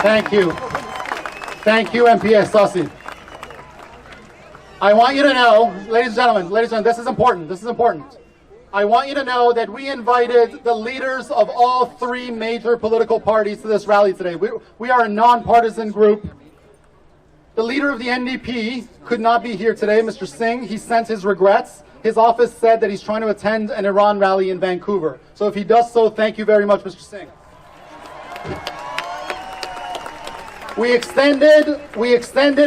Thank you. Thank you, MPS Saucy. I want you to know, ladies and gentlemen, this is important. This is important. I want you to know that we invited the leaders of all three major political parties to this rally today. We are a nonpartisan group. The leader of the NDP could not be here today, Mr. Singh. He sent his regrets. His office said that he's trying to attend an Iran rally in Vancouver. So if he does so, thank you very much, Mr. Singh. We extended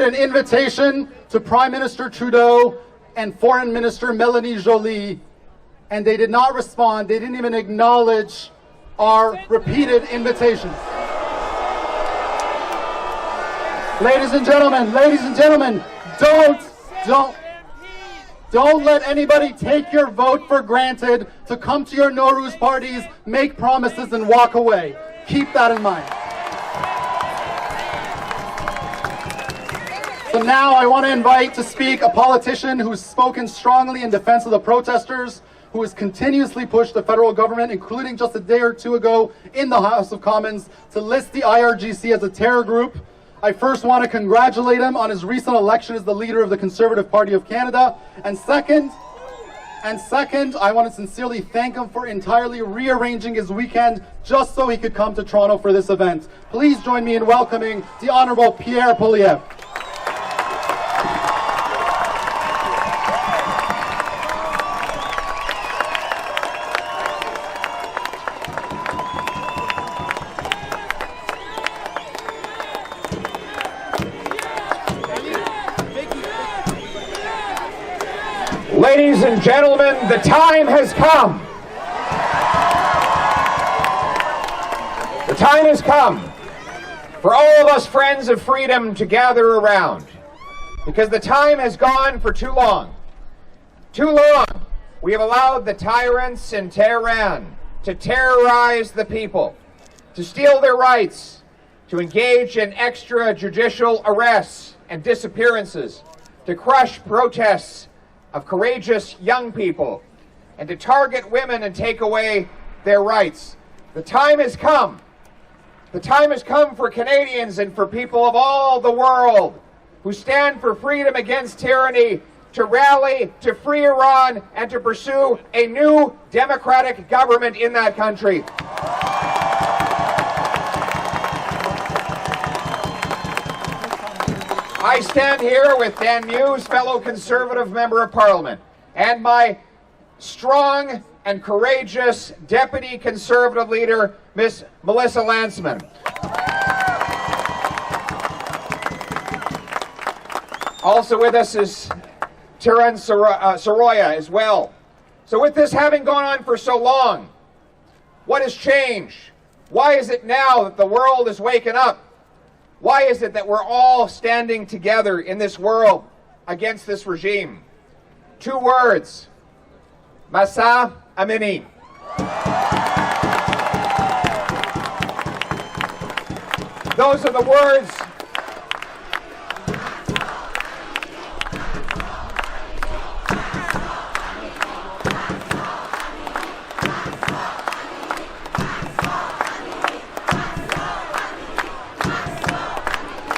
an invitation to Prime Minister Trudeau and Foreign Minister Melanie Joly, and they did not respond. They didn't even acknowledge our repeated invitations. Ladies and gentlemen, don't let anybody take your vote for granted to come to your Nowruz parties, make promises, and walk away. Keep that in mind. So now I want to invite to speak a politician who's spoken strongly in defense of the protesters, who has continuously pushed the federal government, including just a day or two ago in the House of Commons, to list the IRGC as a terror group. I first want to congratulate him on his recent election as the leader of the Conservative Party of Canada. And second, I want to sincerely thank him for entirely rearranging his weekend just so he could come to Toronto for this event. Please join me in welcoming the Honourable Pierre Poilievre. Ladies and gentlemen, the time has come. The time has come for all of us friends of freedom to gather around, because the time has gone for too long. Too long we have allowed the tyrants in Tehran to terrorize the people, to steal their rights, to engage in extrajudicial arrests and disappearances, to crush protests of courageous young people, and to target women and take away their rights. The time has come. The time has come for Canadians and for people of all the world who stand for freedom against tyranny to rally to free Iran and to pursue a new democratic government in that country. I stand here with Dan Muse, fellow Conservative Member of Parliament, and my strong and courageous Deputy Conservative Leader, Miss Melissa Lantsman. Also with us is Tiran Soroya as well. So with this having gone on for so long, what has changed? Why is it now that the world is waking up? Why is it that we're all standing together in this world against this regime? Two words: Mahsa Amini. Those are the words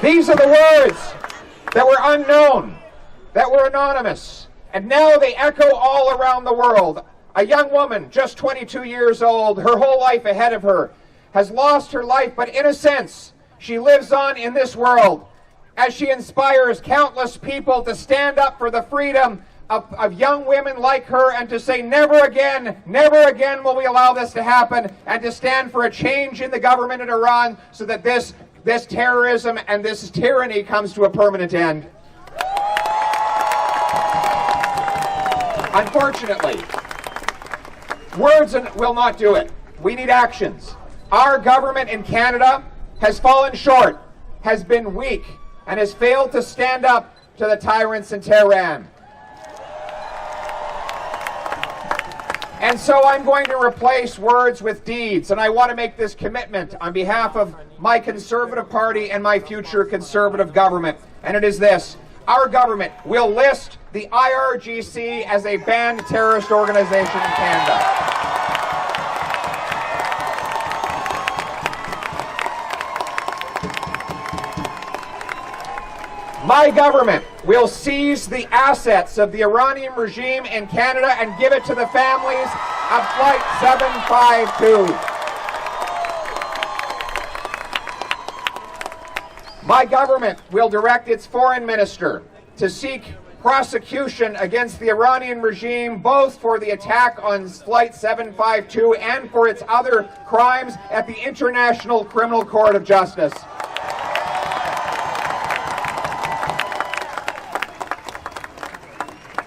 These are the words that were unknown, that were anonymous, and now they echo all around the world. A young woman, just 22 years old, her whole life ahead of her, has lost her life, but in a sense, she lives on in this world as she inspires countless people to stand up for the freedom of young women like her and to say never again will we allow this to happen, and to stand for a change in the government in Iran so that this terrorism and this tyranny comes to a permanent end. Unfortunately, words will not do it. We need actions. Our government in Canada has fallen short, has been weak, and has failed to stand up to the tyrants in Tehran. And so I'm going to replace words with deeds, and I want to make this commitment on behalf of my Conservative Party and my future Conservative government. And it is this: our government will list the IRGC as a banned terrorist organization in Canada. My government will seize the assets of the Iranian regime in Canada and give it to the families of Flight 752. My government will direct its foreign minister to seek prosecution against the Iranian regime, both for the attack on Flight 752 and for its other crimes at the International Criminal Court of Justice.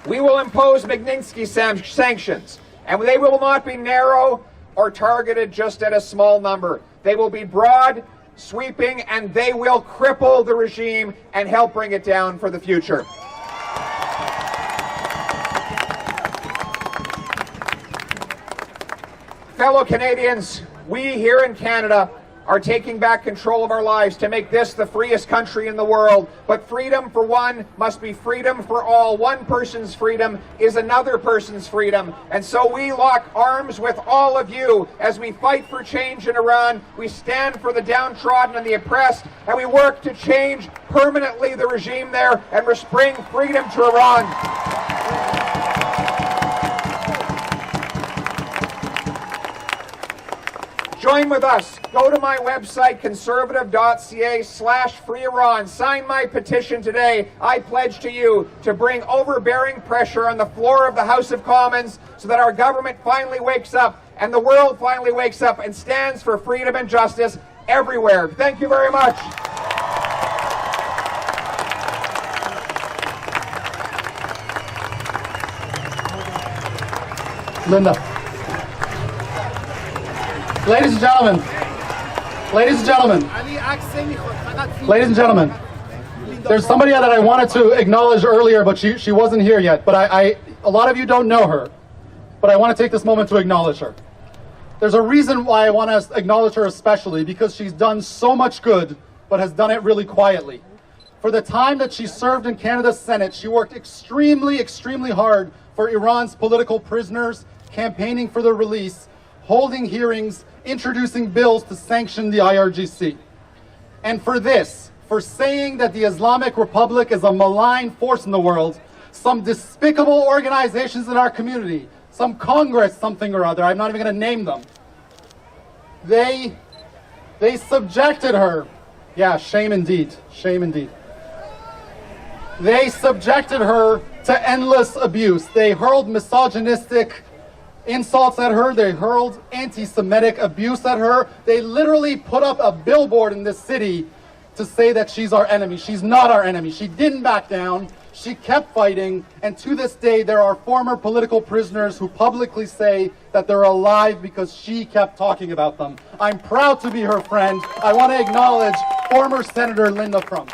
We will impose Magnitsky sanctions, and they will not be narrow or targeted just at a small number. They will be broad, sweeping, and they will cripple the regime and help bring it down for the future. Fellow Canadians, we here in Canada are taking back control of our lives to make this the freest country in the world. But freedom for one must be freedom for all. One person's freedom is another person's freedom. And so we lock arms with all of you as we fight for change in Iran. We stand for the downtrodden and the oppressed, and we work to change permanently the regime there and bring freedom to Iran. Join with us. Go to my website, conservative.ca/free Iran. Sign my petition today. I pledge to you to bring overbearing pressure on the floor of the House of Commons so that our government finally wakes up and the world finally wakes up and stands for freedom and justice everywhere. Thank you very much. Linda. Ladies and gentlemen, there's somebody that I wanted to acknowledge earlier, but she wasn't here yet. But a lot of you don't know her, but I want to take this moment to acknowledge her. There's a reason why I want to acknowledge her especially, because she's done so much good, but has done it really quietly. For the time that she served in Canada's Senate, she worked extremely, extremely hard for Iran's political prisoners, campaigning for their release, holding hearings, introducing bills to sanction the IRGC. And for this, for saying that the Islamic Republic is a malign force in the world, some despicable organizations in our community, some Congress something or other, I'm not even going to name them, they subjected her, yeah, shame indeed, shame indeed. They subjected her to endless abuse. They hurled misogynistic insults at her. They hurled anti-Semitic abuse at her. They literally put up a billboard in this city to say that she's our enemy. She's not our enemy. She didn't back down. She kept fighting. And to this day, there are former political prisoners who publicly say that they're alive because she kept talking about them. I'm proud to be her friend. I want to acknowledge former Senator Linda Crum.